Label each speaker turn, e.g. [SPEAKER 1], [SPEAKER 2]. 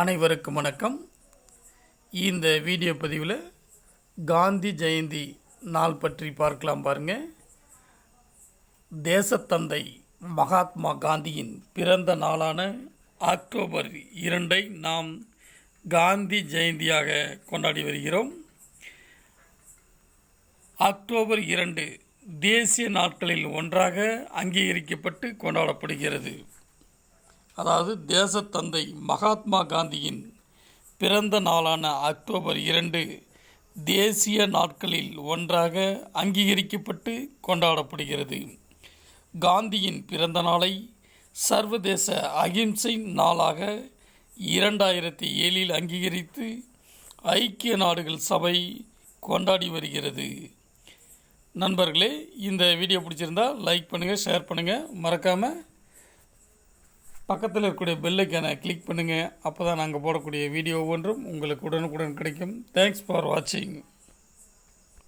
[SPEAKER 1] அனைவருக்கும் வணக்கம். இந்த வீடியோ பதிவில் காந்தி ஜெயந்தி நாள் பற்றி பார்க்கலாம் பாருங்கள். தேசத்தந்தை மகாத்மா காந்தியின் பிறந்த நாளான அக்டோபர் 2 நாம் காந்தி ஜெயந்தியாக கொண்டாடி வருகிறோம். அக்டோபர் 2 தேசிய நாட்களில் ஒன்றாக அங்கீகரிக்கப்பட்டு கொண்டாடப்படுகிறது. அதாவது தேசத்தந்தை மகாத்மா காந்தியின் பிறந்த நாளான அக்டோபர் 2 தேசிய நாட்களில் ஒன்றாக அங்கீகரிக்கப்பட்டு கொண்டாடப்படுகிறது. காந்தியின் பிறந்த நாளை சர்வதேச அகிம்சை நாளாக 2007 அங்கீகரித்து ஐக்கிய நாடுகள் சபை கொண்டாடி வருகிறது. நண்பர்களே, இந்த வீடியோ பிடிச்சிருந்தால் லைக் பண்ணுங்கள், ஷேர் பண்ணுங்கள், மறக்காமல் பக்கத்தில் இருக்கக்கூடிய பெல் ஐக்கானை கிளிக் பண்ணுங்கள். அப்போ தான் நாங்கள் போடக்கூடிய வீடியோ ஒவ்வொன்றும் உங்களுக்கு உடனுக்குடன் கிடைக்கும். தேங்க்ஸ் ஃபார் வாட்சிங்.